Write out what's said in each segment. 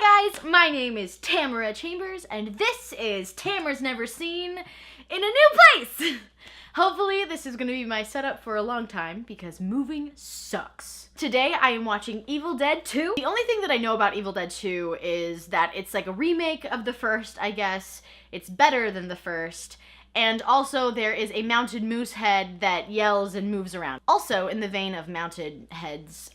Hi guys, my name is Tamara Chambers, and this is Tamara's Never Seen in a New Place! Hopefully this is going to be my setup for a long time, because moving sucks. Today I am watching Evil Dead 2. The only thing that I know about Evil Dead 2 is that it's like a remake of the first, I guess. It's better than the first. And also there is a mounted moose head that yells and moves around. Also, in the vein of mounted heads,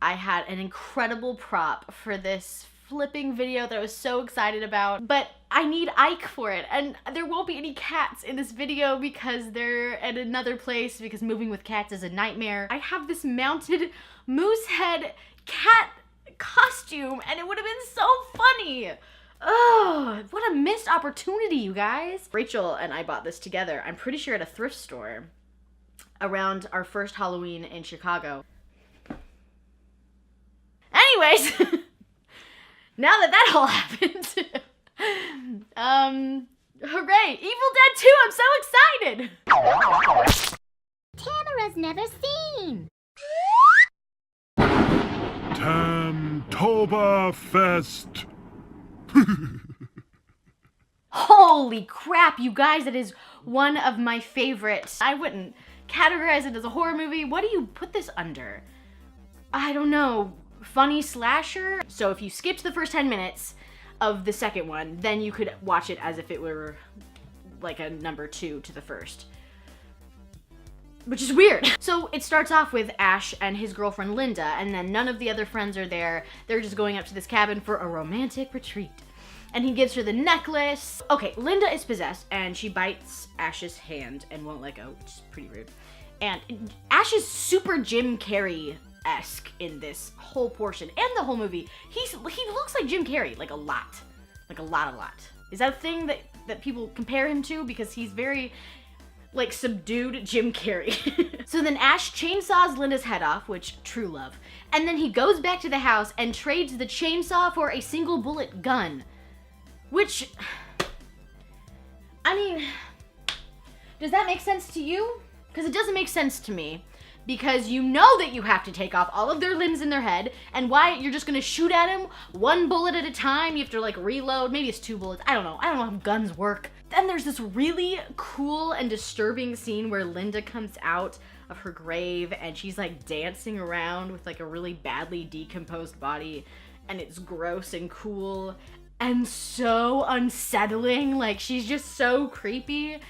I had an incredible prop for this flipping video that I was so excited about, but I need Ike for it, and there won't be any cats in this video because they're at another place because moving with cats is a nightmare. I have this mounted moose head cat costume, and it would have been so funny. Oh, what a missed opportunity, you guys. Rachel and I bought this together, I'm pretty sure at a thrift store around our first Halloween in Chicago. Anyways, now that that all happened, hooray, Evil Dead 2, I'm so excited! Tamara's Never Seen. Tamtoberfest. Holy crap, you guys, that is one of my favorites. I wouldn't categorize it as a horror movie. What do you put this under? I don't know. Funny slasher? So if you skipped the first 10 minutes of the second one, then you could watch it as if it were like a number 2 to the first. Which is weird. So it starts off with Ash and his girlfriend Linda, and then none of the other friends are there. They're just going up to this cabin for a romantic retreat. And he gives her the necklace. Okay, Linda is possessed, and she bites Ash's hand and won't let go, which is pretty rude. And Ash is super Jim Carrey-esque in this whole portion and the whole movie. He looks like Jim Carrey, like a lot. Like a lot. Is that a thing that people compare him to? Because he's very, like, subdued Jim Carrey. So then Ash chainsaws Linda's head off, which, true love. And then he goes back to the house and trades the chainsaw for a single bullet gun. Which, I mean, does that make sense to you? Because it doesn't make sense to me. Because you know that you have to take off all of their limbs in their head, and why you're just gonna shoot at him one bullet at a time. You have to like reload, maybe it's 2 bullets, I don't know how guns work. Then there's this really cool and disturbing scene where Linda comes out of her grave and she's like dancing around with like a really badly decomposed body, and it's gross and cool and so unsettling. Like, she's just so creepy.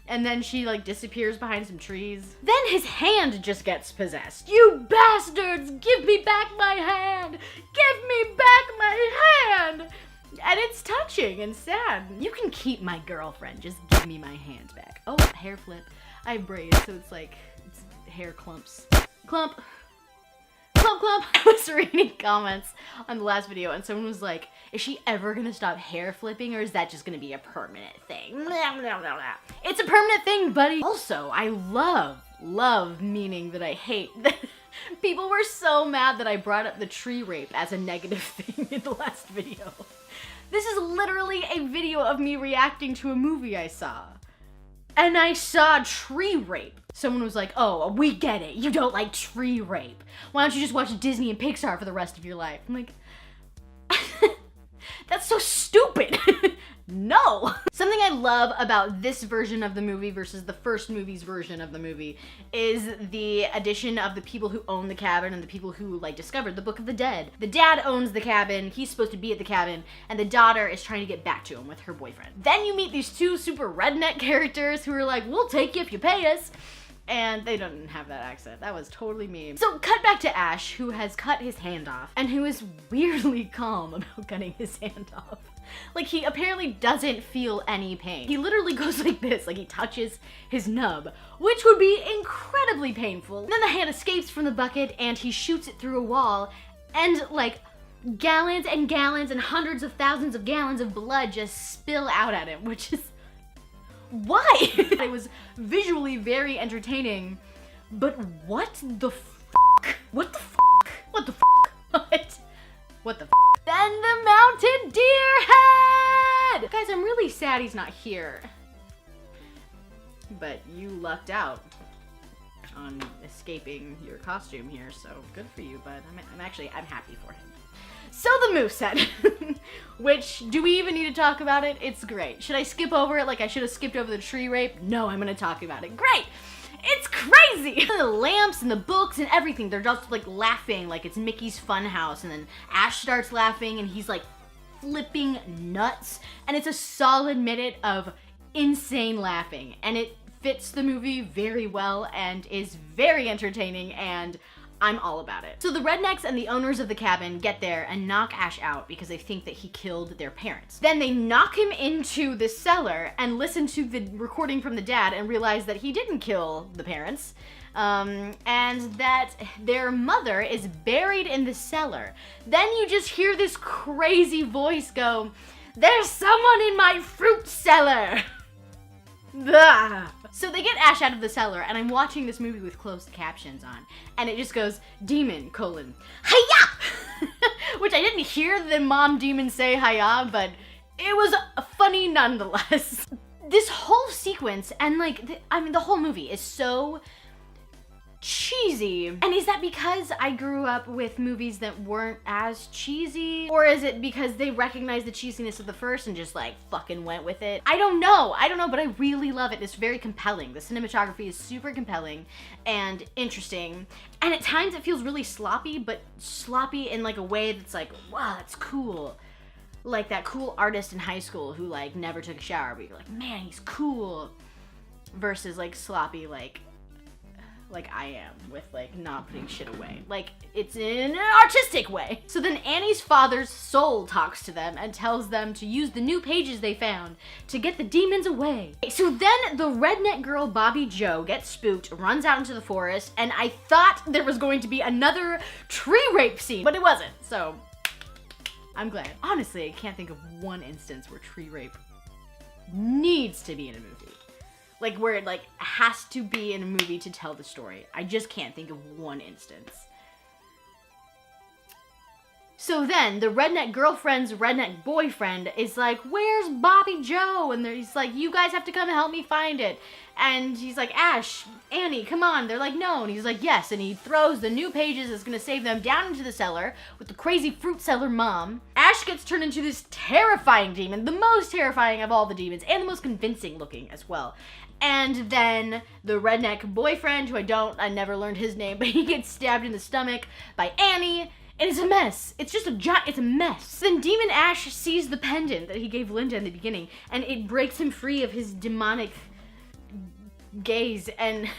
And then she like disappears behind some trees. Then his hand just gets possessed. You bastards! Give me back my hand! Give me back my hand! And it's touching and sad. You can keep my girlfriend, just give me my hand back. Oh, hair flip. I have braids, so it's like, it's hair clumps. Clump. Clump, clump. I was reading comments on the last video and someone was like, is she ever gonna stop hair flipping, or is that just gonna be a permanent thing? It's a permanent thing, buddy. Also, I love meaning that I hate. People were so mad that I brought up the tree rape as a negative thing in the last video. This is literally a video of me reacting to a movie I saw. And I saw tree rape. Someone was like, oh, we get it. You don't like tree rape. Why don't you just watch Disney and Pixar for the rest of your life? I'm like, that's so stupid. No. Something I love about this version of the movie versus the first movie's version of the movie is the addition of the people who own the cabin and the people who like discovered the Book of the Dead. The dad owns the cabin, he's supposed to be at the cabin, and the daughter is trying to get back to him with her boyfriend. Then you meet these 2 super redneck characters who are like, we'll take you if you pay us. And they don't have that accent. That was totally me. So cut back to Ash, who has cut his hand off and who is weirdly calm about cutting his hand off. Like, he apparently doesn't feel any pain. He literally goes like this, like he touches his nub, which would be incredibly painful. And then the hand escapes from the bucket and he shoots it through a wall, and like gallons and gallons and hundreds of thousands of gallons of blood just spill out at him, which is, why? It was visually very entertaining, but what the fuck? What the fuck? What the fuck? What the fuck? Then the mounted deer head! Guys, I'm really sad he's not here. But you lucked out on escaping your costume here, so good for you, but I'm happy for him. So the Moosehead, which, do we even need to talk about it? It's great. Should I skip over it like I should have skipped over the tree rape? No, I'm gonna talk about it. Great! It's crazy! The lamps and the books and everything, they're just like laughing like it's Mickey's Funhouse, and then Ash starts laughing and he's like flipping nuts, and it's a solid minute of insane laughing, and it fits the movie very well and is very entertaining, and I'm all about it. So the rednecks and the owners of the cabin get there and knock Ash out because they think that he killed their parents. Then they knock him into the cellar and listen to the recording from the dad and realize that he didn't kill the parents, and that their mother is buried in the cellar. Then you just hear this crazy voice go, "There's someone in my fruit cellar!" Blah. So they get Ash out of the cellar, and I'm watching this movie with closed captions on, and it just goes, demon, hiya! Which I didn't hear the mom demon say hiya, but it was funny nonetheless. This whole sequence, and like, the whole movie is so cheesy. And is that because I grew up with movies that weren't as cheesy? Or is it because they recognized the cheesiness of the first and just like fucking went with it? I don't know, but I really love it. It's very compelling. The cinematography is super compelling and interesting. And at times it feels really sloppy, but sloppy in like a way that's like, wow, that's cool. Like that cool artist in high school who like never took a shower, but you're like, man, he's cool. Versus like sloppy, like I am with like not putting shit away. Like it's in an artistic way. So then Annie's father's soul talks to them and tells them to use the new pages they found to get the demons away. So then the redneck girl Bobby Joe gets spooked, runs out into the forest, and I thought there was going to be another tree rape scene, but it wasn't. So I'm glad. Honestly, I can't think of one instance where tree rape needs to be in a movie. Like where it like has to be in a movie to tell the story. I just can't think of one instance. So then the redneck girlfriend's redneck boyfriend is like, where's Bobby Joe? And he's like, you guys have to come help me find it. And he's like, Ash, Annie, come on. They're like, no. And he's like, yes. And he throws the new pages that's gonna save them down into the cellar with the crazy fruit seller mom. Ash gets turned into this terrifying demon, the most terrifying of all the demons, and the most convincing looking as well. And then the redneck boyfriend, who I never learned his name, but he gets stabbed in the stomach by Annie. And it's a mess. It's just it's a mess. Then Demon Ash sees the pendant that he gave Linda in the beginning, and it breaks him free of his demonic gaze. And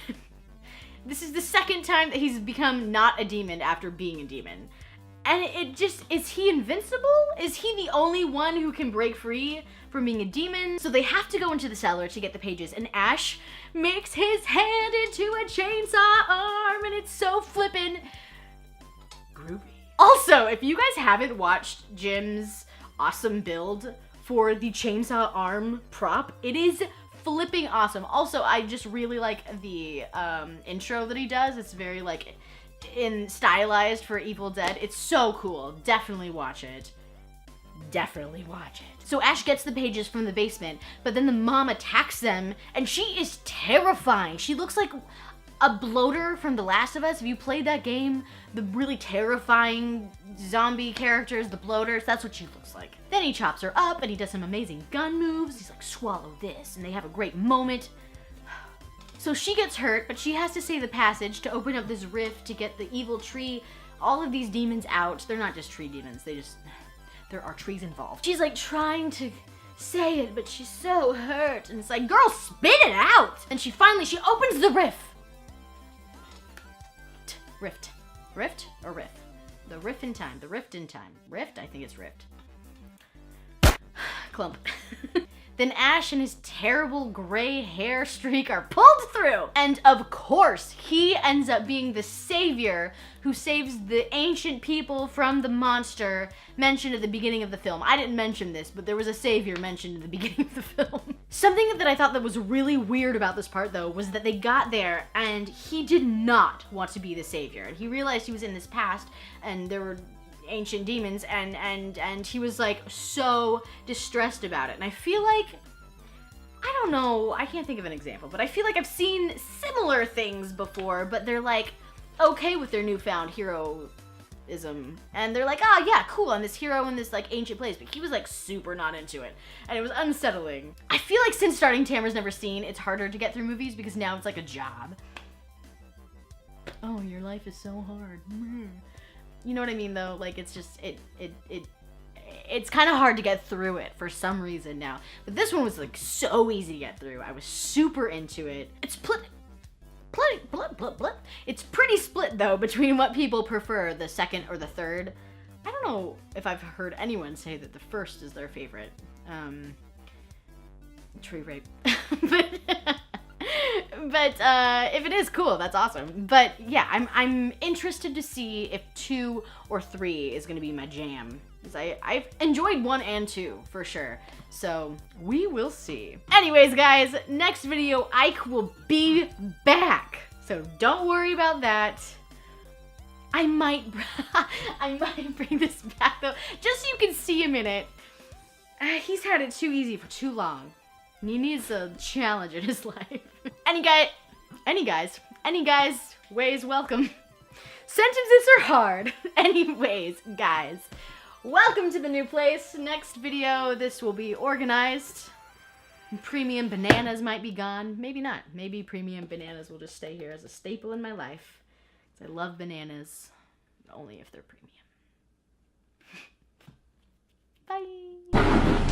this is the second time that he's become not a demon after being a demon. And is he invincible? Is he the only one who can break free from being a demon? So they have to go into the cellar to get the pages, and Ash makes his hand into a chainsaw arm, and it's so flippin' groovy. Also, if you guys haven't watched Jim's awesome build for the chainsaw arm prop, it is flipping awesome. Also, I just really like the intro that he does. It's very like stylized for Evil Dead. It's so cool. Definitely watch it. Definitely watch it. So Ash gets the pages from the basement, but then the mom attacks them, and she is terrifying. She looks like a bloater from The Last of Us. If you played that game, the really terrifying zombie characters, the bloaters, that's what she looks like. Then he chops her up and he does some amazing gun moves. He's like, swallow this, and they have a great moment. So she gets hurt, but she has to say the passage to open up this rift to get the evil tree, all of these demons out. They're not just tree demons, there are trees involved. She's like trying to say it, but she's so hurt. And it's like, girl, spit it out! And she opens the rift. Rift or riff? The rift in time. Rift? I think it's rift. Clump. Then Ash and his terrible gray hair streak are pulled through. And of course, he ends up being the savior who saves the ancient people from the monster mentioned at the beginning of the film. I didn't mention this, but there was a savior mentioned at the beginning of the film. Something that I thought that was really weird about this part, though, was that they got there and he did not want to be the savior. And he realized he was in this past and there were ancient demons, and he was like so distressed about it. And I feel like, I don't know, I can't think of an example, but I feel like I've seen similar things before, but they're like okay with their newfound hero and they're like, oh yeah, cool, I'm this hero in this like ancient place, but he was like super not into it, and it was unsettling. I feel like since starting Tamara's Never Seen, it's harder to get through movies because now it's like a job. Oh, your life is so hard. You know what I mean though? Like it's just it's kind of hard to get through it for some reason now. But this one was like so easy to get through. I was super into it. It's It's pretty split though between what people prefer, the second or the third. I don't know if I've heard anyone say that the first is their favorite. Tree rape. but if it is, cool, that's awesome. But yeah, I'm interested to see if 2 or 3 is gonna be my jam. Because I've enjoyed 1 and 2 for sure. So we will see. Anyways, guys, next video, Ike will be back. So don't worry about that. I might bring this back though, just so you can see him in it. He's had it too easy for too long. He needs a challenge in his life. Any guys, ways welcome. Sentences are hard. Anyways, guys, welcome to the new place. Next video, this will be organized. Premium bananas might be gone. Maybe not. Maybe premium bananas will just stay here as a staple in my life. Because I love bananas, only if they're premium. Bye.